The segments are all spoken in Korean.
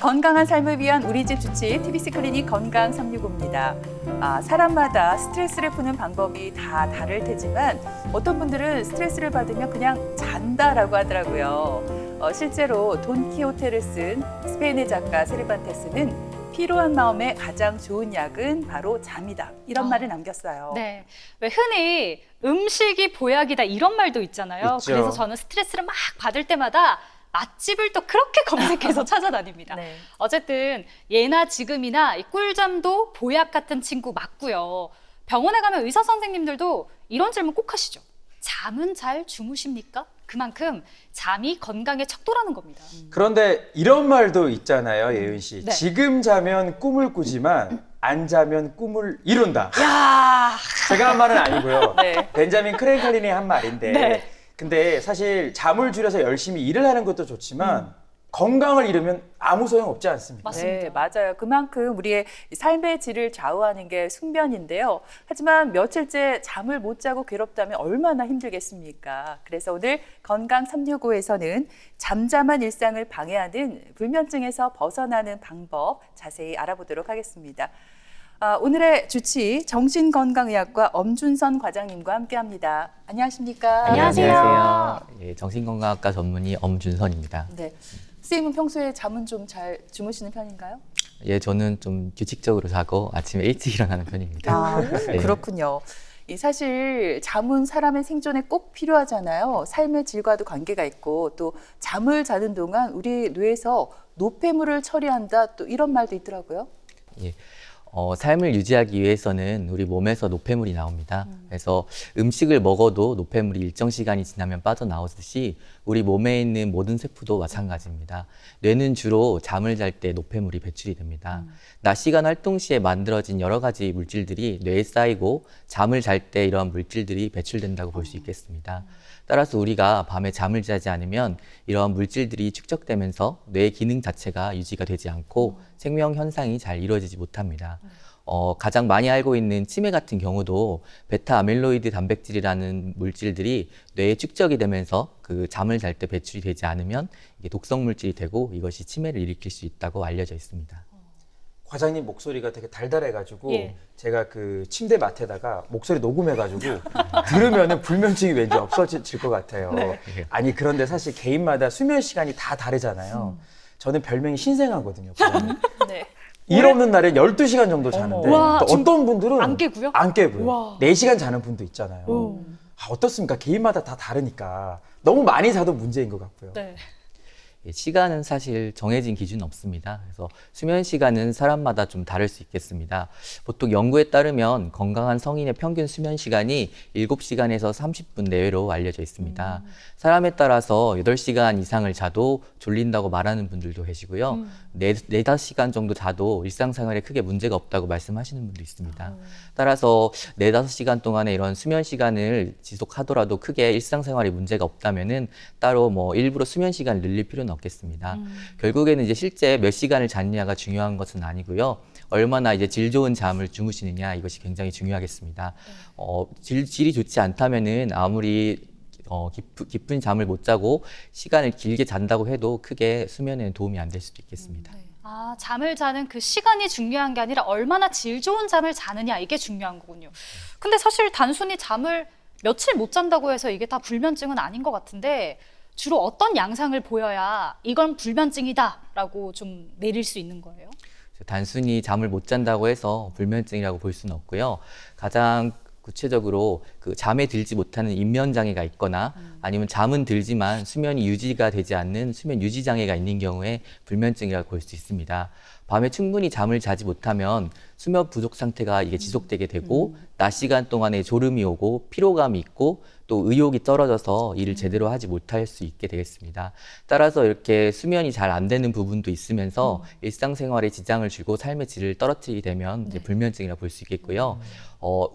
건강한 삶을 위한 우리 집 주치 TBC 클리닉 건강 365입니다. 사람마다 스트레스를 푸는 방법이 다 다를 테지만 어떤 분들은 스트레스를 받으면 그냥 잔다라고 하더라고요. 실제로 돈키호테를 쓴 스페인의 작가 세르반테스는 피로한 마음에 가장 좋은 약은 바로 잠이다. 이런 말을 남겼어요. 네, 왜 흔히 음식이 보약이다 이런 말도 있잖아요. 있죠. 그래서 저는 스트레스를 막 받을 때마다 맛집을 또 그렇게 검색해서 찾아다닙니다. 네. 어쨌든 예나 지금이나 이 꿀잠도 보약 같은 친구 맞고요. 병원에 가면 의사 선생님들도 이런 질문 꼭 하시죠. 잠은 잘 주무십니까? 그만큼 잠이 건강에 척도라는 겁니다. 그런데 이런 말도 있잖아요, 예은 씨. 네. 지금 자면 꿈을 꾸지만 안 자면 꿈을 이룬다. 야, 제가 한 말은 아니고요. 네. 벤자민 크랭클린이 한 말인데. 네. 근데 사실 잠을 줄여서 열심히 일을 하는 것도 좋지만 건강을 잃으면 아무 소용 없지 않습니까? 맞습니다. 네, 맞아요. 그만큼 우리의 삶의 질을 좌우하는 게 숙면인데요. 하지만 며칠째 잠을 못 자고 괴롭다면 얼마나 힘들겠습니까? 그래서 오늘 건강 365에서는 잠잠한 일상을 방해하는 불면증에서 벗어나는 방법 자세히 알아보도록 하겠습니다. 오늘의 주치 정신건강의학과 엄준선 과장님과 함께합니다. 안녕하십니까? 안녕하세요. 예, 정신건강학과 전문의 엄준선입니다. 네, 선생님은 평소에 잠은 좀 잘 주무시는 편인가요? 예, 저는 좀 규칙적으로 자고 아침에 일찍 일어나는 편입니다. 네. 그렇군요. 사실 잠은 사람의 생존에 꼭 필요하잖아요. 삶의 질과도 관계가 있고 또 잠을 자는 동안 우리 뇌에서 노폐물을 처리한다 또 이런 말도 있더라고요. 예. 삶을 유지하기 위해서는 우리 몸에서 노폐물이 나옵니다. 그래서 음식을 먹어도 노폐물이 일정 시간이 지나면 빠져나오듯이 우리 몸에 있는 모든 세포도 마찬가지입니다. 뇌는 주로 잠을 잘 때 노폐물이 배출이 됩니다. 낮 시간 활동 시에 만들어진 여러 가지 물질들이 뇌에 쌓이고 잠을 잘 때 이러한 물질들이 배출된다고 볼 수 있겠습니다. 따라서 우리가 밤에 잠을 자지 않으면 이러한 물질들이 축적되면서 뇌의 기능 자체가 유지가 되지 않고 생명 현상이 잘 이루어지지 못합니다. 가장 많이 알고 있는 치매 같은 경우도 베타 아밀로이드 단백질이라는 물질들이 뇌에 축적이 되면서 그 잠을 잘 때 배출이 되지 않으면 이게 독성 물질이 되고 이것이 치매를 일으킬 수 있다고 알려져 있습니다. 과장님 목소리가 되게 달달해가지고 예. 제가 그 침대 맡에다가 목소리 녹음해가지고 들으면은 불면증이 왠지 없어질 것 같아요. 아니 그런데 사실 개인마다 수면 시간이 다 다르잖아요. 저는 별명이 신생아거든요. 네. 일 없는 날엔 12시간 정도 자는데 와, 또 지금 어떤 분들은 안 깨고요? 안 깨고요. 와. 4시간 자는 분도 있잖아요. 어떻습니까? 개인마다 다 다르니까 너무 많이 자도 문제인 것 같고요. 네. 예, 시간은 사실 정해진 기준은 없습니다. 그래서 수면 시간은 사람마다 좀 다를 수 있겠습니다. 보통 연구에 따르면 건강한 성인의 평균 수면 시간이 7시간에서 30분 내외로 알려져 있습니다. 사람에 따라서 8시간 이상을 자도 졸린다고 말하는 분들도 계시고요. 4-5시간 정도 자도 일상생활에 크게 문제가 없다고 말씀하시는 분도 있습니다. 따라서 4-5시간 동안의 이런 수면 시간을 지속하더라도 크게 일상생활에 문제가 없다면은 따로 뭐 일부러 수면 시간을 늘릴 필요는 없겠습니다. 결국에는 이제 실제 몇 시간을 잤느냐가 중요한 것은 아니고요. 얼마나 이제 질 좋은 잠을 주무시느냐 이것이 굉장히 중요하겠습니다. 질이 좋지 않다면은 아무리 깊은 잠을 못 자고 시간을 길게 잔다고 해도 크게 수면에는 도움이 안 될 수도 있겠습니다. 잠을 자는 그 시간이 중요한 게 아니라 얼마나 질 좋은 잠을 자느냐 이게 중요한 거군요. 근데 사실 단순히 잠을 며칠 못 잔다고 해서 이게 다 불면증은 아닌 것 같은데 주로 어떤 양상을 보여야 이건 불면증이다라고 좀 내릴 수 있는 거예요? 단순히 잠을 못 잔다고 해서 불면증이라고 볼 수는 없고요. 가장 구체적으로 그 잠에 들지 못하는 인면 장애가 있거나 아니면 잠은 들지만 수면이 유지가 되지 않는 수면 유지 장애가 있는 경우에 불면증이라고 볼 수 있습니다. 밤에 충분히 잠을 자지 못하면 수면 부족 상태가 이게 지속되게 되고 낮 시간 동안에 졸음이 오고 피로감이 있고 또 의욕이 떨어져서 일을 제대로 하지 못할 수 있게 되겠습니다. 따라서 이렇게 수면이 잘 안 되는 부분도 있으면서 일상생활에 지장을 주고 삶의 질을 떨어뜨리게 되면 이제 불면증이라고 볼 수 있겠고요.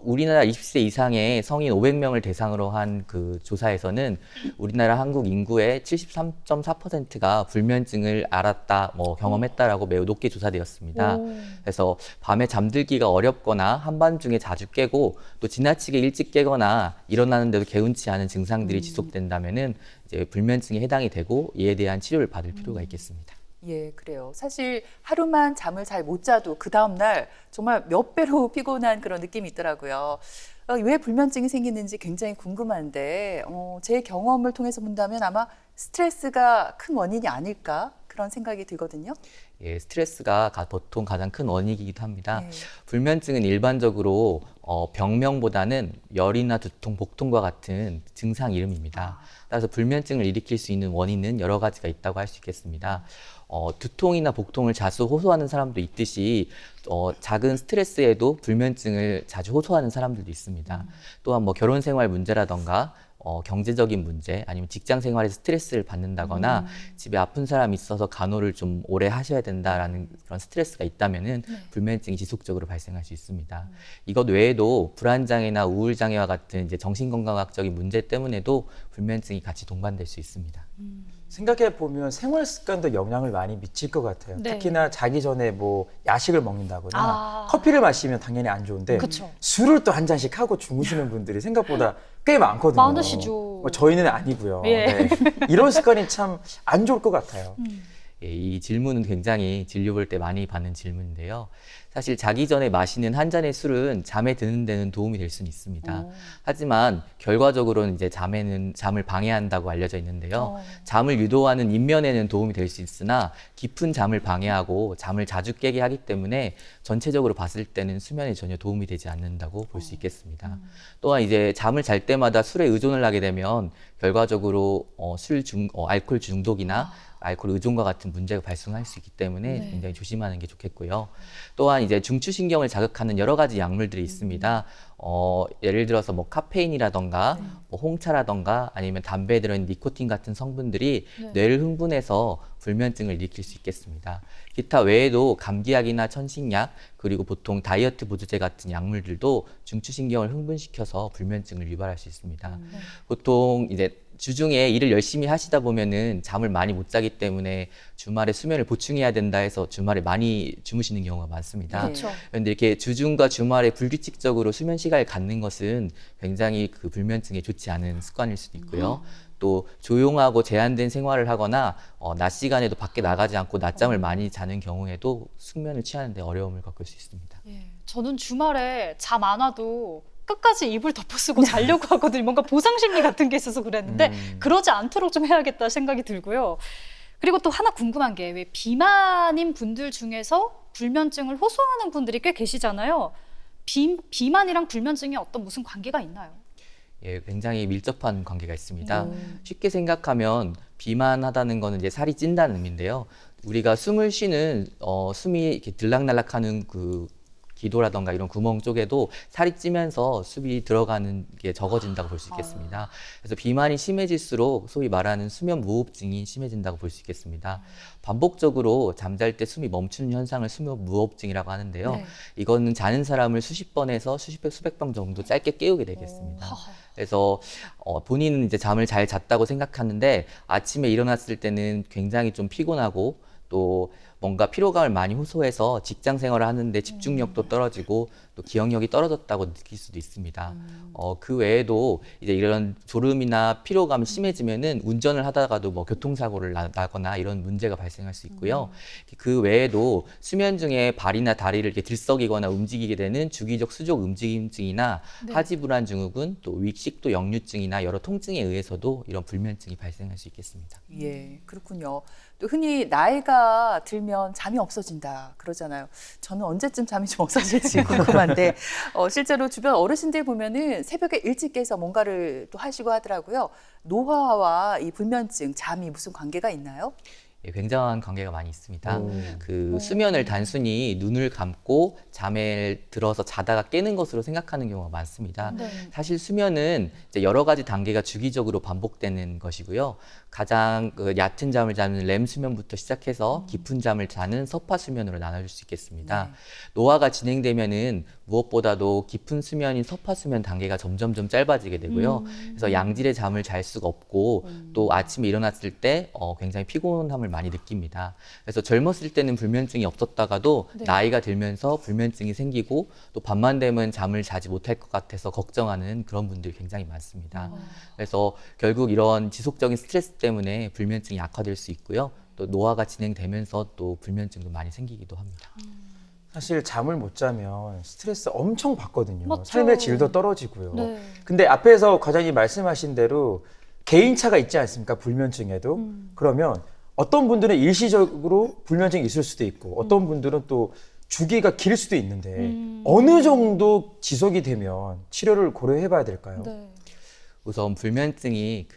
우리나라 20세 이상의 성인 500명을 대상으로 한 그 조사에서는 우리나라 한국 인구의 73.4%가 불면증을 알았다, 경험했다라고 매우 높게 조사되었습니다. 그래서 밤에 잠들기가 어렵거나 한밤중에 자주 깨고 또 지나치게 일찍 깨거나 일어나는데도 개운치 않은 증상들이 지속된다면은 이제 불면증에 해당이 되고 이에 대한 치료를 받을 필요가 있겠습니다. 예, 그래요. 사실 하루만 잠을 잘 못 자도 그 다음날 정말 몇 배로 피곤한 그런 느낌이 있더라고요. 왜 불면증이 생기는지 굉장히 궁금한데 제 경험을 통해서 본다면 아마 스트레스가 큰 원인이 아닐까 그런 생각이 들거든요. 예, 스트레스가 보통 가장 큰 원인이기도 합니다. 네. 불면증은 일반적으로 병명보다는 열이나 두통, 복통과 같은 증상 이름입니다. 따라서 불면증을 일으킬 수 있는 원인은 여러 가지가 있다고 할 수 있겠습니다. 두통이나 복통을 자주 호소하는 사람도 있듯이 작은 스트레스에도 불면증을 자주 호소하는 사람들도 있습니다. 또한 뭐 결혼 생활 문제라던가 경제적인 문제 아니면 직장 생활에서 스트레스를 받는다거나 집에 아픈 사람이 있어서 간호를 좀 오래 하셔야 된다라는 그런 스트레스가 있다면은 불면증이 지속적으로 발생할 수 있습니다. 이것 외에도 불안장애나 우울장애와 같은 이제 정신건강학적인 문제 때문에도 불면증이 같이 동반될 수 있습니다. 생각해 보면 생활 습관도 영향을 많이 미칠 것 같아요. 네. 특히나 자기 전에 뭐 야식을 먹는다거나 아. 커피를 마시면 당연히 안 좋은데 그쵸. 술을 또 한 잔씩 하고 주무시는 분들이 생각보다 꽤 많거든요. 많으시죠. 뭐 저희는 아니고요. 예. 네. 이런 습관이 참 안 좋을 것 같아요. 예, 이 질문은 굉장히 진료 볼 때 많이 받는 질문인데요. 사실 자기 전에 마시는 한 잔의 술은 잠에 드는 데는 도움이 될 수는 있습니다. 하지만 결과적으로는 이제 잠을 방해한다고 알려져 있는데요. 잠을 유도하는 인면에는 도움이 될 수 있으나 깊은 잠을 방해하고 잠을 자주 깨게 하기 때문에 전체적으로 봤을 때는 수면에 전혀 도움이 되지 않는다고 볼 수 있겠습니다. 또한 이제 잠을 잘 때마다 술에 의존을 하게 되면 결과적으로 알코올 중독이나 알코올 의존과 같은 문제가 발생할 수 있기 때문에 네. 굉장히 조심하는 게 좋겠고요. 또한 이제 중추신경을 자극하는 여러 가지 약물들이 있습니다. 예를 들어서 뭐 카페인이라던가 뭐 홍차라던가 아니면 담배에 들어있는 니코틴 같은 성분들이 네. 뇌를 흥분해서 불면증을 일으킬 수 있겠습니다. 기타 외에도 감기약이나 천식약 그리고 보통 다이어트 보조제 같은 약물들도 중추신경을 흥분시켜서 불면증을 유발할 수 있습니다. 보통 이제 주중에 일을 열심히 하시다 보면은 잠을 많이 못 자기 때문에 주말에 수면을 보충해야 된다 해서 주말에 많이 주무시는 경우가 많습니다. 그렇죠. 그런데 이렇게 주중과 주말에 불규칙적으로 수면 시간을 갖는 것은 굉장히 그 불면증에 좋지 않은 습관일 수도 있고요. 또 조용하고 제한된 생활을 하거나 낮 시간에도 밖에 나가지 않고 낮잠을 많이 자는 경우에도 숙면을 취하는 데 어려움을 겪을 수 있습니다. 예, 저는 주말에 잠 안 와도 끝까지 이불 덮어쓰고 자려고 하거든요. 뭔가 보상심리 같은 게 있어서 그랬는데 그러지 않도록 좀 해야겠다 생각이 들고요. 그리고 또 하나 궁금한 게 왜 비만인 분들 중에서 불면증을 호소하는 분들이 꽤 계시잖아요. 비만이랑 불면증이 어떤 무슨 관계가 있나요? 예, 굉장히 밀접한 관계가 있습니다. 쉽게 생각하면 비만하다는 거는 이제 살이 찐다는 의미인데요. 우리가 숨을 쉬는 숨이 이렇게 들락날락하는 그 기도라던가 이런 구멍 쪽에도 살이 찌면서 숨이 들어가는 게 적어진다고 볼 수 있겠습니다. 그래서 비만이 심해질수록 소위 말하는 수면 무호흡증이 심해진다고 볼 수 있겠습니다. 반복적으로 잠잘 때 숨이 멈추는 현상을 수면 무호흡증이라고 하는데요. 네. 이거는 자는 사람을 수십 번에서 수백 번 정도 짧게 깨우게 되겠습니다. 그래서 본인은 이제 잠을 잘 잤다고 생각하는데 아침에 일어났을 때는 굉장히 좀 피곤하고 또 뭔가 피로감을 많이 호소해서 직장 생활을 하는데 집중력도 떨어지고 또 기억력이 떨어졌다고 느낄 수도 있습니다. 그 외에도 이제 이런 졸음이나 피로감이 심해지면은 운전을 하다가도 뭐 교통사고를 나거나 이런 문제가 발생할 수 있고요. 그 외에도 수면 중에 발이나 다리를 이렇게 들썩이거나 움직이게 되는 주기적 수족 움직임증이나 네. 하지불안 증후군, 또 위식도 역류증이나 여러 통증에 의해서도 이런 불면증이 발생할 수 있겠습니다. 예, 그렇군요. 또 흔히 나이가 들면 잠이 없어진다 그러잖아요. 저는 언제쯤 잠이 좀 없어질지 궁금한데 실제로 주변 어르신들 보면은 새벽에 일찍 깨서 뭔가를 또 하시고 하더라고요. 노화와 이 불면증, 잠이 무슨 관계가 있나요? 예, 굉장한 관계가 많이 있습니다. 그 수면을 단순히 눈을 감고 잠에 들어서 자다가 깨는 것으로 생각하는 경우가 많습니다. 네. 사실 수면은 이제 여러 가지 단계가 주기적으로 반복되는 것이고요. 가장 얕은 잠을 자는 렘 수면부터 시작해서 깊은 잠을 자는 서파 수면으로 나눠줄 수 있겠습니다. 노화가 진행되면은 무엇보다도 깊은 수면인 서파 수면 단계가 점점점 짧아지게 되고요. 그래서 양질의 잠을 잘 수가 없고 또 아침에 일어났을 때 굉장히 피곤함을 많이 느낍니다. 그래서 젊었을 때는 불면증이 없었다가도 네. 나이가 들면서 불면증이 생기고 또 밤만 되면 잠을 자지 못할 것 같아서 걱정하는 그런 분들이 굉장히 많습니다. 그래서 결국 이런 지속적인 스트레스 때문에 불면증이 악화될 수 있고요. 또 노화가 진행되면서 또 불면증도 많이 생기기도 합니다. 사실 잠을 못 자면 스트레스 엄청 받거든요. 맞죠. 삶의 질도 떨어지고요. 네. 근데 앞에서 과장님 말씀하신 대로 개인차가 있지 않습니까? 불면증에도. 그러면 어떤 분들은 일시적으로 불면증이 있을 수도 있고 어떤 분들은 또 주기가 길 수도 있는데 어느 정도 지속이 되면 치료를 고려해 봐야 될까요? 네. 우선 불면증이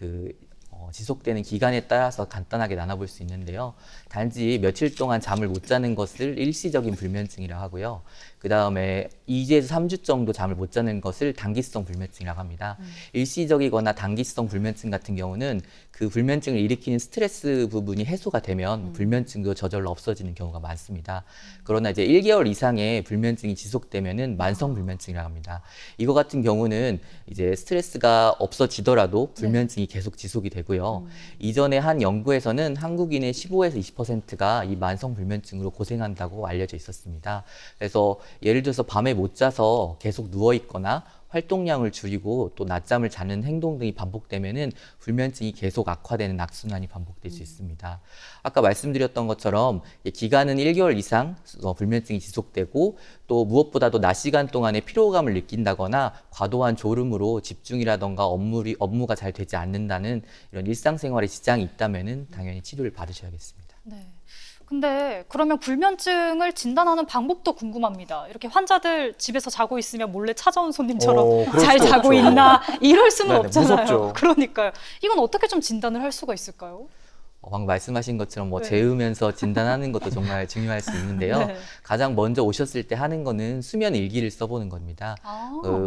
지속되는 기간에 따라서 간단하게 나눠볼 수 있는데요. 단지 며칠 동안 잠을 못 자는 것을 일시적인 불면증이라고 하고요. 그 다음에 2주에서 3주 정도 잠을 못 자는 것을 단기성 불면증이라고 합니다. 일시적이거나 단기성 불면증 같은 경우는 그 불면증을 일으키는 스트레스 부분이 해소가 되면 불면증도 저절로 없어지는 경우가 많습니다. 그러나 이제 1개월 이상의 불면증이 지속되면은 만성 불면증이라고 합니다. 이거 같은 경우는 이제 스트레스가 없어지더라도 불면증이 계속 지속이 되고요. 이전에 한 연구에서는 한국인의 15에서 20%가 이 만성 불면증으로 고생한다고 알려져 있었습니다. 그래서 예를 들어서 밤에 못 자서 계속 누워 있거나 활동량을 줄이고 또 낮잠을 자는 행동 등이 반복되면은 불면증이 계속 악화되는 악순환이 반복될 수 있습니다. 아까 말씀드렸던 것처럼 기간은 1개월 이상 불면증이 지속되고 또 무엇보다도 낮 시간 동안에 피로감을 느낀다거나 과도한 졸음으로 집중이라던가 업무가 잘 되지 않는다는 이런 일상생활에 지장이 있다면은 당연히 치료를 받으셔야겠습니다. 네. 근데 그러면 불면증을 진단하는 방법도 궁금합니다. 이렇게 환자들 집에서 자고 있으면 몰래 찾아온 손님처럼 그럴 잘 수도 자고 없죠. 있나 이럴 수는 네네, 없잖아요. 무섭죠. 그러니까요. 이건 어떻게 좀 진단을 할 수가 있을까요? 방금 말씀하신 것처럼 네. 재우면서 진단하는 것도 정말 중요할 수 있는데요. 네. 가장 먼저 오셨을 때 하는 거는 수면 일기를 써보는 겁니다.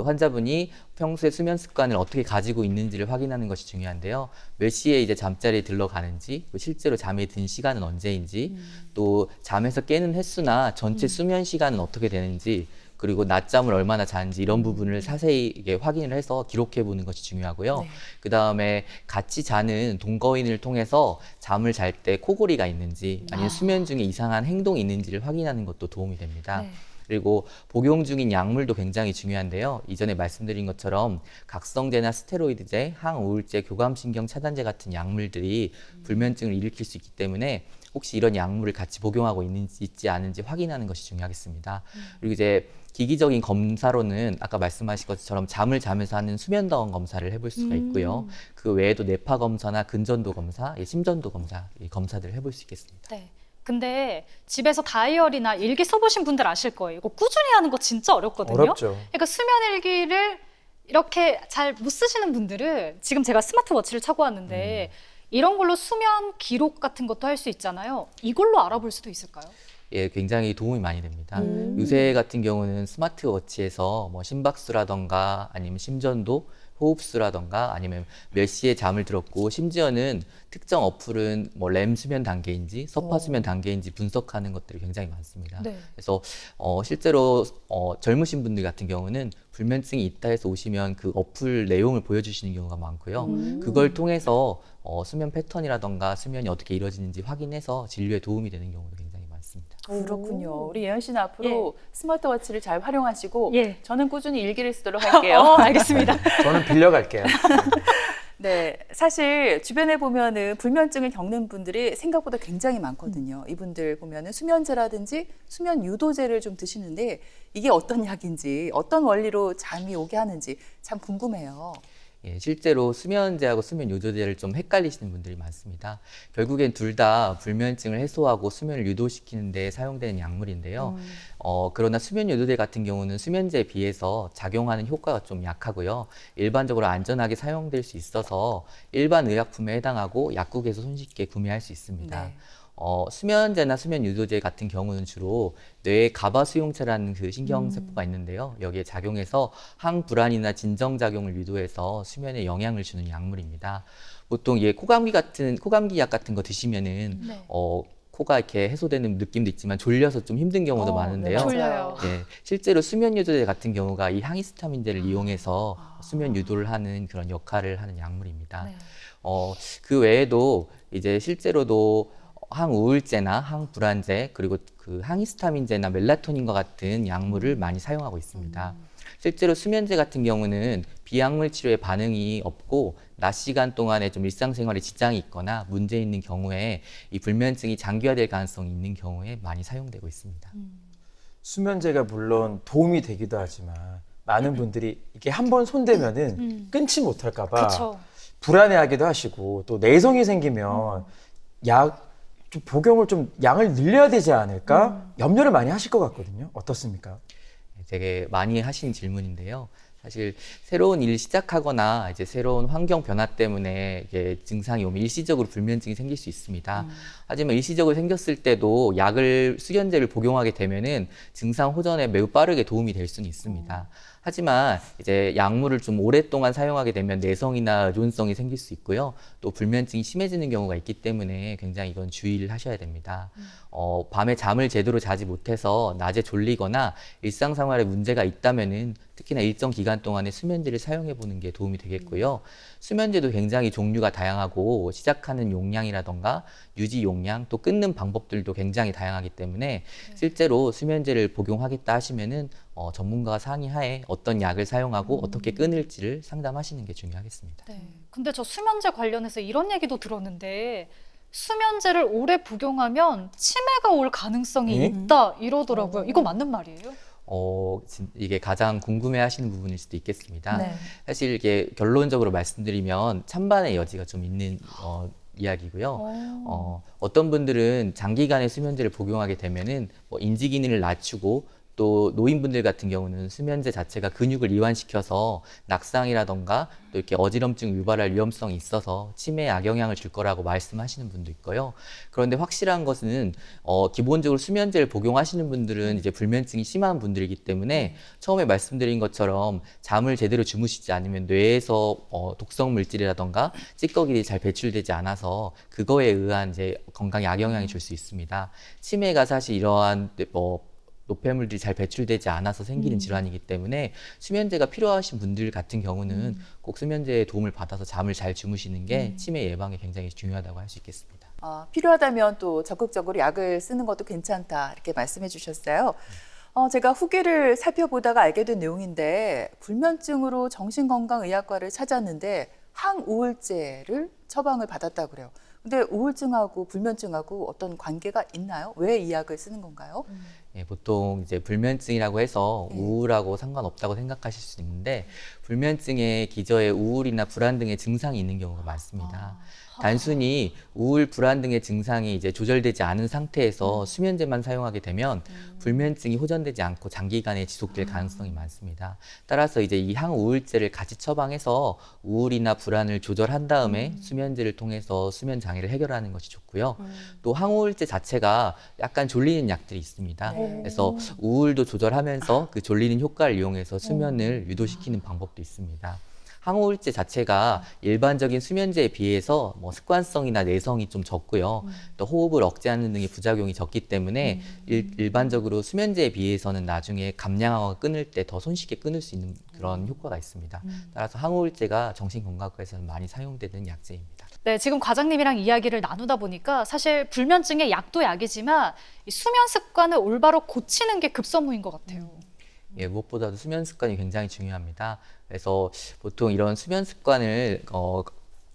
환자분이 평소에 수면 습관을 어떻게 가지고 있는지를 확인하는 것이 중요한데요. 몇 시에 이제 잠자리에 들러가는지, 또 실제로 잠에 든 시간은 언제인지, 또 잠에서 깨는 횟수나 전체 수면 시간은 어떻게 되는지, 그리고 낮잠을 얼마나 자는지 이런 부분을 자세히 이게 확인을 해서 기록해 보는 것이 중요하고요. 네. 그 다음에 같이 자는 동거인을 통해서 잠을 잘 때 코골이가 있는지 아니면 수면 중에 이상한 행동이 있는지를 확인하는 것도 도움이 됩니다. 네. 그리고 복용 중인 약물도 굉장히 중요한데요. 이전에 말씀드린 것처럼 각성제나 스테로이드제, 항우울제, 교감신경 차단제 같은 약물들이 불면증을 일으킬 수 있기 때문에 혹시 이런 약물을 같이 복용하고 있지 않은지 확인하는 것이 중요하겠습니다. 그리고 이제 기기적인 검사로는 아까 말씀하신 것처럼 잠을 자면서 하는 수면다원 검사를 해볼 수가 있고요. 그 외에도 뇌파 검사나 근전도 검사, 심전도 검사, 이 검사들을 해볼 수 있겠습니다. 네. 근데 집에서 다이어리나 일기 써보신 분들 아실 거예요. 이거 꾸준히 하는 거 진짜 어렵거든요. 어렵죠. 그러니까 수면 일기를 이렇게 잘 못 쓰시는 분들은 지금 제가 스마트워치를 차고 왔는데 이런 걸로 수면 기록 같은 것도 할 수 있잖아요. 이걸로 알아볼 수도 있을까요? 예, 굉장히 도움이 많이 됩니다. 요새 같은 경우는 스마트워치에서 뭐 심박수라던가 아니면 심전도, 호흡수라던가 아니면 몇 시에 잠을 들었고 심지어는 특정 어플은 뭐 렘 수면 단계인지 서파 수면 단계인지 분석하는 것들이 굉장히 많습니다. 네. 그래서 실제로 젊으신 분들 같은 경우는 불면증이 있다 해서 오시면 그 어플 내용을 보여주시는 경우가 많고요. 그걸 통해서 수면 패턴이라던가 수면이 어떻게 이루어지는지 확인해서 진료에 도움이 되는 경우도 굉장히 많습니다. 그렇군요. 우리 예은 씨는 앞으로 스마트워치를 잘 활용하시고 예. 저는 꾸준히 일기를 쓰도록 할게요. 알겠습니다. 저는 빌려갈게요. 네, 사실 주변에 보면은 불면증을 겪는 분들이 생각보다 굉장히 많거든요. 이분들 보면은 수면제라든지 수면 유도제를 좀 드시는데 이게 어떤 약인지 어떤 원리로 잠이 오게 하는지 참 궁금해요. 예, 실제로 수면제하고 수면 유도제를 좀 헷갈리시는 분들이 많습니다. 결국엔 둘 다 불면증을 해소하고 수면을 유도시키는 데 사용되는 약물인데요. 그러나 수면 유도제 같은 경우는 수면제에 비해서 작용하는 효과가 좀 약하고요. 일반적으로 안전하게 사용될 수 있어서 일반 의약품에 해당하고 약국에서 손쉽게 구매할 수 있습니다. 네. 수면제나 수면 유도제 같은 경우는 주로 뇌에 가바 수용체라는 그 신경세포가 있는데요. 여기에 작용해서 항불안이나 진정작용을 유도해서 수면에 영향을 주는 약물입니다. 보통 코감기 약 같은 거 드시면은 네. 코가 이렇게 해소되는 느낌도 있지만 졸려서 좀 힘든 경우도 많은데요. 네, 졸려요. 예, 실제로 수면 유도제 같은 경우가 이 항히스타민제를 이용해서 수면 유도를 하는 그런 역할을 하는 약물입니다. 네. 그 외에도 이제 실제로도 항우울제나 항불안제 그리고 그 항히스타민제나 멜라토닌과 같은 약물을 많이 사용하고 있습니다. 실제로 수면제 같은 경우는 비약물 치료에 반응이 없고 낮 시간 동안에 좀 일상생활에 지장이 있거나 문제 있는 경우에 이 불면증이 장기화될 가능성이 있는 경우에 많이 사용되고 있습니다. 수면제가 물론 도움이 되기도 하지만 많은 분들이 이게 한 번 손대면은 끊지 못할까 봐 그렇죠. 불안해하기도 하시고 또 내성이 생기면 약 좀 복용을 좀 양을 늘려야 되지 않을까 염려를 많이 하실 것 같거든요. 어떻습니까? 되게 많이 하시는 질문인데요. 사실 새로운 일을 시작하거나 이제 새로운 환경 변화 때문에 이게 증상이 오면 일시적으로 불면증이 생길 수 있습니다. 하지만 일시적으로 생겼을 때도 약을 수면제를 복용하게 되면은 증상 호전에 매우 빠르게 도움이 될 수는 있습니다. 하지만 이제 약물을 좀 오랫동안 사용하게 되면 내성이나 의존성이 생길 수 있고요. 또 불면증이 심해지는 경우가 있기 때문에 굉장히 이건 주의를 하셔야 됩니다. 밤에 잠을 제대로 자지 못해서 낮에 졸리거나 일상생활에 문제가 있다면은 특히나 일정 기간 동안에 수면제를 사용해 보는 게 도움이 되겠고요. 수면제도 굉장히 종류가 다양하고 시작하는 용량이라던가 유지 용량 또 끊는 방법들도 굉장히 다양하기 때문에 실제로 수면제를 복용하겠다 하시면은 전문가와 상의하에 어떤 약을 사용하고 어떻게 끊을지를 상담하시는 게 중요하겠습니다. 네. 근데 저 수면제 관련해서 이런 얘기도 들었는데 수면제를 오래 복용하면 치매가 올 가능성이 네? 있다 이러더라고요. 이거 맞는 말이에요? 이게 가장 궁금해 하시는 부분일 수도 있겠습니다. 네. 사실 이게 결론적으로 말씀드리면 찬반의 여지가 좀 있는 이야기고요. 어떤 분들은 장기간의 수면제를 복용하게 되면은 뭐 인지 기능을 낮추고 또 노인분들 같은 경우는 수면제 자체가 근육을 이완시켜서 낙상이라던가 또 이렇게 어지럼증 유발할 위험성이 있어서 치매에 악영향을 줄 거라고 말씀하시는 분도 있고요. 그런데 확실한 것은 기본적으로 수면제를 복용하시는 분들은 이제 불면증이 심한 분들이기 때문에 처음에 말씀드린 것처럼 잠을 제대로 주무시지 않으면 뇌에서 독성 물질이라던가 찌꺼기들이 잘 배출되지 않아서 그거에 의한 이제 건강에 악영향이 줄 수 있습니다. 치매가 사실 이러한 노폐물들이 잘 배출되지 않아서 생기는 질환이기 때문에 수면제가 필요하신 분들 같은 경우는 꼭 수면제의 도움을 받아서 잠을 잘 주무시는 게 치매 예방에 굉장히 중요하다고 할 수 있겠습니다. 필요하다면 또 적극적으로 약을 쓰는 것도 괜찮다 이렇게 말씀해 주셨어요. 제가 후기를 살펴보다가 알게 된 내용인데 불면증으로 정신건강의학과를 찾았는데 항우울제를 처방을 받았다고 그래요. 근데 우울증하고 불면증하고 어떤 관계가 있나요? 왜 이 약을 쓰는 건가요? 예, 보통 이제 불면증이라고 해서 우울하고 상관없다고 생각하실 수 있는데 불면증의 기저에 우울이나 불안 등의 증상이 있는 경우가 많습니다. 단순히 우울, 불안 등의 증상이 이제 조절되지 않은 상태에서 수면제만 사용하게 되면 불면증이 호전되지 않고 장기간에 지속될 가능성이 많습니다. 따라서 이제 이 항우울제를 같이 처방해서 우울이나 불안을 조절한 다음에 수면제를 통해서 수면 장애를 해결하는 것이 좋고요. 또 항우울제 자체가 약간 졸리는 약들이 있습니다. 그래서 우울도 조절하면서 그 졸리는 효과를 이용해서 수면을 유도시키는 방법도 있습니다. 항우울제 자체가 일반적인 수면제에 비해서 뭐 습관성이나 내성이 좀 적고요. 또 호흡을 억제하는 등의 부작용이 적기 때문에 일반적으로 수면제에 비해서는 나중에 감량하거나 끊을 때 더 손쉽게 끊을 수 있는 그런 효과가 있습니다. 따라서 항우울제가 정신건강과에서는 많이 사용되는 약제입니다. 네, 지금 과장님이랑 이야기를 나누다 보니까 사실 불면증의 약도 약이지만 이 수면 습관을 올바로 고치는 게 급선무인 것 같아요. 예, 무엇보다도 수면 습관이 굉장히 중요합니다. 그래서 보통 이런 수면 습관을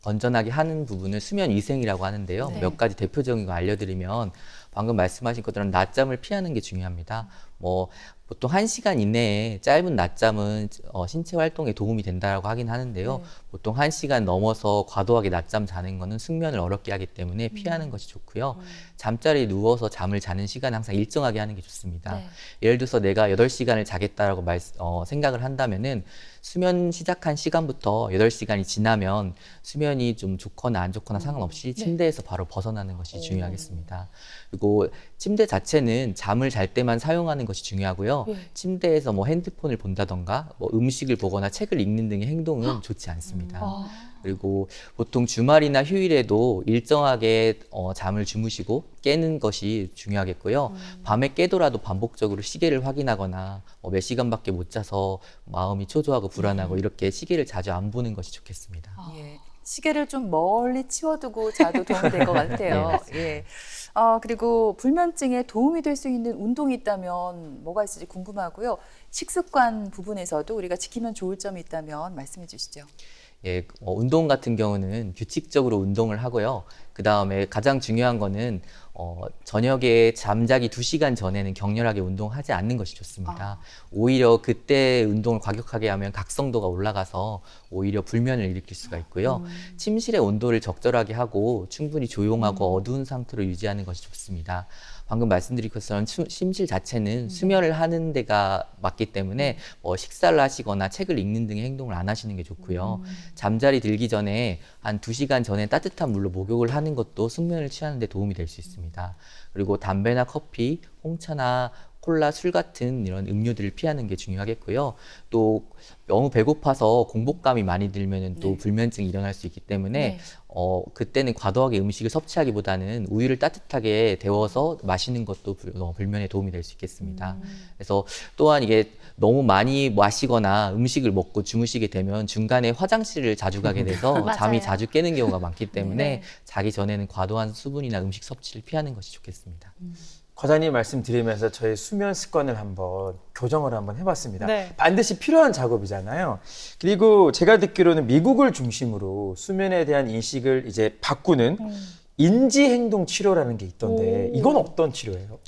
건전하게 하는 부분을 수면 위생이라고 하는데요. 네. 몇 가지 대표적인 거 알려드리면 방금 말씀하신 것처럼 낮잠을 피하는 게 중요합니다. 보통 1시간 이내에 짧은 낮잠은 신체 활동에 도움이 된다고 하긴 하는데요. 보통 1시간 넘어서 과도하게 낮잠 자는 거는 숙면을 어렵게 하기 때문에 피하는 것이 좋고요. 잠자리에 누워서 잠을 자는 시간을 항상 일정하게 하는 게 좋습니다. 네. 예를 들어서 내가 8시간을 자겠다라고 생각을 한다면은 수면 시작한 시간부터 8시간이 지나면 수면이 좀 좋거나 안 좋거나 상관없이 침대에서 바로 벗어나는 것이 중요하겠습니다. 그리고 침대 자체는 잠을 잘 때만 사용하는 것이 중요하고요. 침대에서 뭐 핸드폰을 본다던가 뭐 음식을 보거나 책을 읽는 등의 행동은 좋지 않습니다. 그리고 보통 주말이나 휴일에도 일정하게 잠을 주무시고 깨는 것이 중요하겠고요. 밤에 깨더라도 반복적으로 시계를 확인하거나 몇 시간밖에 못 자서 마음이 초조하고 불안하고 이렇게 시계를 자주 안 보는 것이 좋겠습니다. 예. 시계를 좀 멀리 치워두고 자도 도움이 될 것 같아요. 예. 그리고 불면증에 도움이 될 수 있는 운동이 있다면 뭐가 있을지 궁금하고요. 식습관 부분에서도 우리가 지키면 좋을 점이 있다면 말씀해 주시죠. 예, 운동 같은 경우는 규칙적으로 운동을 하고요. 그 다음에 가장 중요한 거는 저녁에 잠자기 2시간 전에는 격렬하게 운동하지 않는 것이 좋습니다. 오히려 그때 운동을 과격하게 하면 각성도가 올라가서 오히려 불면을 일으킬 수가 있고요. 침실의 온도를 적절하게 하고 충분히 조용하고 어두운 상태로 유지하는 것이 좋습니다. 방금 말씀드린 것처럼 침실 자체는 수면을 하는 데가 맞기 때문에 식사를 하시거나 책을 읽는 등의 행동을 안 하시는 게 좋고요. 잠자리 들기 전에 한 2시간 전에 따뜻한 물로 목욕을 하는 것도 숙면을 취하는 데 도움이 될 수 있습니다. 그리고 담배나 커피, 홍차나 콜라, 술 같은 이런 음료들을 피하는 게 중요하겠고요. 또 너무 배고파서 공복감이 많이 들면은 또 불면증이 일어날 수 있기 때문에 그때는 과도하게 음식을 섭취하기보다는 우유를 따뜻하게 데워서 마시는 것도 불면에 도움이 될 수 있겠습니다. 그래서 또한 이게 너무 많이 마시거나 음식을 먹고 주무시게 되면 중간에 화장실을 자주 가게 돼서 잠이 자주 깨는 경우가 많기 때문에 자기 전에는 과도한 수분이나 음식 섭취를 피하는 것이 좋겠습니다. 과장님 말씀 드리면서 저의 수면 습관을 한번 교정을 한번 해봤습니다. 네. 반드시 필요한 작업이잖아요. 그리고 제가 듣기로는 미국을 중심으로 수면에 대한 인식을 이제 바꾸는 인지행동 치료라는 게 있던데 이건 어떤 치료예요?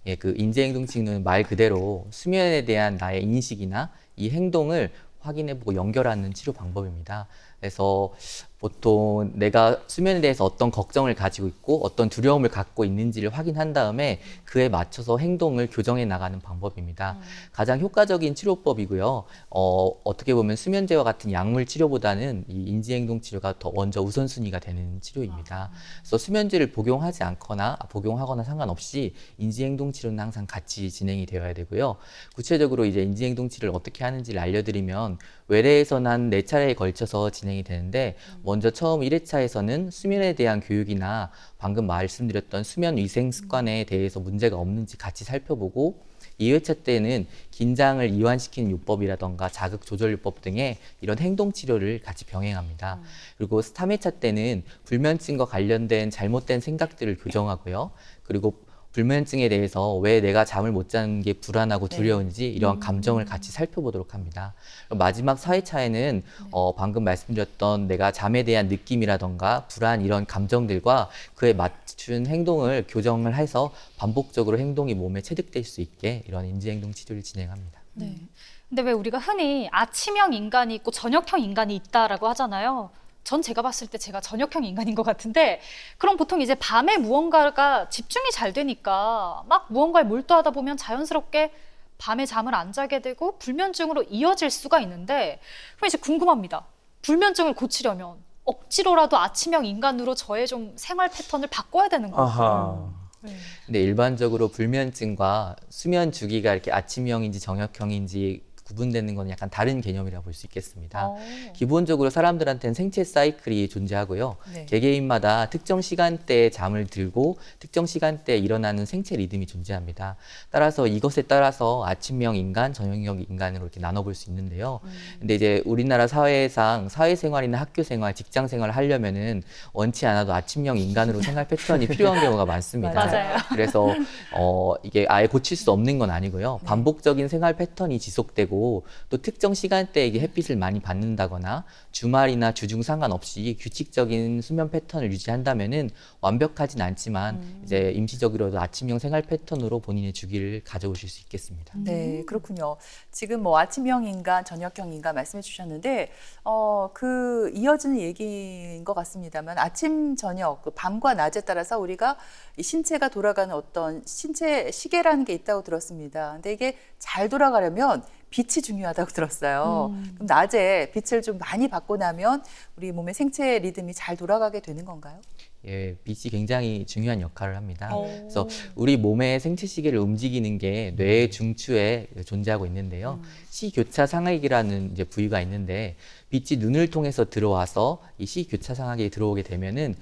예, 그 인지행동 치료는 말 그대로 수면에 대한 나의 인식이나 이 행동을 확인해보고 연결하는 치료 방법입니다. 그래서 보통 내가 수면에 대해서 어떤 걱정을 가지고 있고 어떤 두려움을 갖고 있는지를 확인한 다음에 그에 맞춰서 행동을 교정해 나가는 방법입니다. 가장 효과적인 치료법이고요. 어떻게 보면 수면제와 같은 약물 치료보다는 이 인지행동 치료가 더 먼저 우선순위가 되는 치료입니다. 그래서 수면제를 복용하지 않거나 복용하거나 상관없이 인지행동 치료는 항상 같이 진행이 되어야 되고요. 구체적으로 이제 인지행동 치료를 어떻게 하는지를 알려드리면 외래에서는 한 4차례에 걸쳐서 진행이 되는데 먼저 처음 1회차에서는 수면에 대한 교육이나 방금 말씀드렸던 수면 위생 습관에 대해서 문제가 없는지 같이 살펴보고 2회차 때는 긴장을 이완시키는 요법이라던가 자극 조절 요법 등의 이런 행동 치료를 같이 병행합니다. 그리고 3회차 때는 불면증과 관련된 잘못된 생각들을 교정하고요. 그리고 불면증에 대해서 왜 내가 잠을 못 자는 게 불안하고 두려운지 이런 감정을 같이 살펴보도록 합니다. 마지막 4회차에는 방금 말씀드렸던 내가 잠에 대한 느낌이라던가 불안 이런 감정들과 그에 맞춘 행동을 교정을 해서 반복적으로 행동이 몸에 체득될 수 있게 이런 인지행동 치료를 진행합니다. 네. 근데 왜 우리가 흔히 아침형 인간이 있고 저녁형 인간이 있다라고 하잖아요. 전 제가 봤을 때 제가 저녁형 인간인 것 같은데 그럼 보통 이제 밤에 무언가가 집중이 잘 되니까 막 무언가에 몰두하다 보면 자연스럽게 밤에 잠을 안 자게 되고 불면증으로 이어질 수가 있는데 그럼 이제 궁금합니다. 불면증을 고치려면 억지로라도 아침형 인간으로 저의 좀 생활 패턴을 바꿔야 되는 거예요. 아하. 근데 일반적으로 불면증과 수면 주기가 이렇게 아침형인지 저녁형인지 구분되는 건 약간 다른 개념이라고 볼 수 있겠습니다. 기본적으로 사람들한테는 생체 사이클이 존재하고요. 네. 개개인마다 특정 시간대에 잠을 들고 특정 시간대에 일어나는 생체 리듬이 존재합니다. 따라서 이것에 따라서 아침형 인간, 저녁형 인간으로 이렇게 나눠볼 수 있는데요. 근데 이제 우리나라 사회상 사회생활이나 학교생활, 직장생활을 하려면은 원치 않아도 아침형 인간으로 생활 패턴이 필요한 경우가 많습니다. 맞아요. 그래서 이게 아예 고칠 수 없는 건 아니고요. 반복적인 생활 패턴이 지속되고 또 특정 시간대에 이게 햇빛을 많이 받는다거나 주말이나 주중 상관없이 규칙적인 수면 패턴을 유지한다면은 완벽하진 않지만 이제 임시적으로도 아침형 생활 패턴으로 본인의 주기를 가져오실 수 있겠습니다. 네, 그렇군요. 지금 뭐 아침형 인간, 저녁형 인간 말씀해 주셨는데 그 이어지는 얘기인 것 같습니다만 아침, 저녁, 그 밤과 낮에 따라서 우리가 이 신체가 돌아가는 어떤 신체 시계라는 게 있다고 들었습니다. 근데 이게 잘 돌아가려면 빛이 중요하다고 들었어요. 그럼 낮에 빛을 좀 많이 받고 나면 우리 몸의 생체 리듬이 잘 돌아가게 되는 건가요? 예, 빛이 굉장히 중요한 역할을 합니다. 오. 그래서 우리 몸의 생체 시계를 움직이는 게 뇌의 중추에 존재하고 있는데요. 시교차 상액이라는 이제 부위가 있는데 빛이 눈을 통해서 들어와서 이 시교차 상액에 들어오게 되면은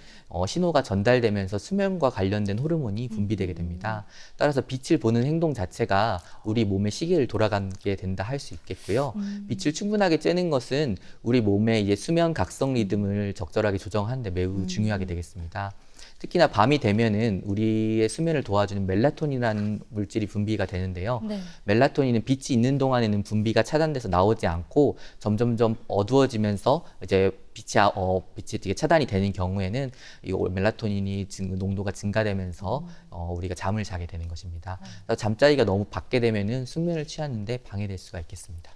신호가 전달되면서 수면과 관련된 호르몬이 분비되게 됩니다. 따라서 빛을 보는 행동 자체가 우리 몸의 시계를 돌아가게 된다 할 수 있겠고요. 빛을 충분하게 쬐는 것은 우리 몸의 이제 수면 각성 리듬을 적절하게 조정하는 데 매우 중요하게 되겠습니다. 특히나 밤이 되면은 우리의 수면을 도와주는 멜라토닌이라는 물질이 분비가 되는데요. 네. 멜라토닌은 빛이 있는 동안에는 분비가 차단돼서 나오지 않고 점점점 어두워지면서 이제 빛이 되게 차단이 되는 경우에는 이 멜라토닌이 농도가 증가되면서 우리가 잠을 자게 되는 것입니다. 그래서 잠자리가 너무 밝게 되면은 숙면을 취하는데 방해될 수가 있겠습니다.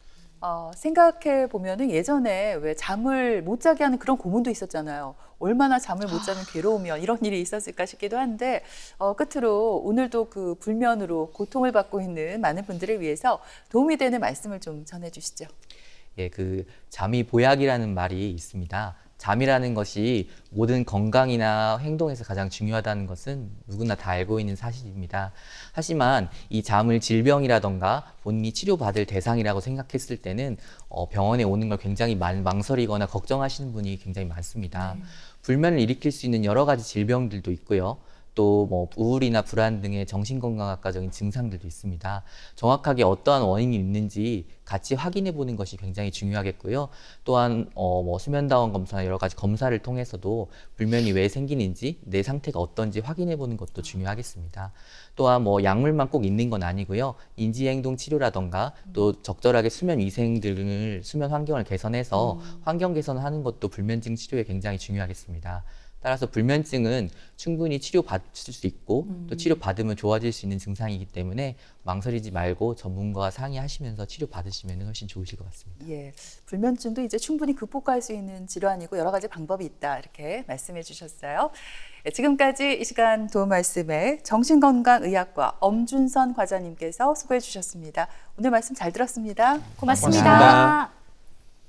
생각해 보면은 예전에 왜 잠을 못 자게 하는 그런 고문도 있었잖아요. 얼마나 잠을 못 자면 괴로우면 이런 일이 있었을까 싶기도 한데 끝으로 오늘도 그 불면으로 고통을 받고 있는 많은 분들을 위해서 도움이 되는 말씀을 좀 전해주시죠. 예, 그 잠이 보약이라는 말이 있습니다. 잠이라는 것이 모든 건강이나 행동에서 가장 중요하다는 것은 누구나 다 알고 있는 사실입니다. 하지만 이 잠을 질병이라던가 본인이 치료받을 대상이라고 생각했을 때는 병원에 오는 걸 굉장히 망설이거나 걱정하시는 분이 굉장히 많습니다. 불면을 일으킬 수 있는 여러 가지 질병들도 있고요. 또 뭐 우울이나 불안 등의 정신건강학과적인 증상들도 있습니다. 정확하게 어떠한 원인이 있는지 같이 확인해 보는 것이 굉장히 중요하겠고요. 또한 뭐 수면다원 검사나 여러 가지 검사를 통해서도 불면이 왜 생기는지 내 상태가 어떤지 확인해 보는 것도 중요하겠습니다. 또한 뭐 약물만 꼭 있는 건 아니고요. 인지행동 치료라던가 또 적절하게 수면 위생 등을 수면 환경을 개선해서 환경 개선하는 것도 불면증 치료에 굉장히 중요하겠습니다. 따라서 불면증은 충분히 치료받을 수 있고 또 치료받으면 좋아질 수 있는 증상이기 때문에 망설이지 말고 전문가와 상의하시면서 치료받으시면 훨씬 좋으실 것 같습니다. 예, 불면증도 이제 충분히 극복할 수 있는 질환이고 여러 가지 방법이 있다 이렇게 말씀해 주셨어요. 지금까지 이 시간 도움 말씀에 정신건강의학과 엄준선 과장님께서 수고해 주셨습니다. 오늘 말씀 잘 들었습니다. 고맙습니다. 고맙습니다.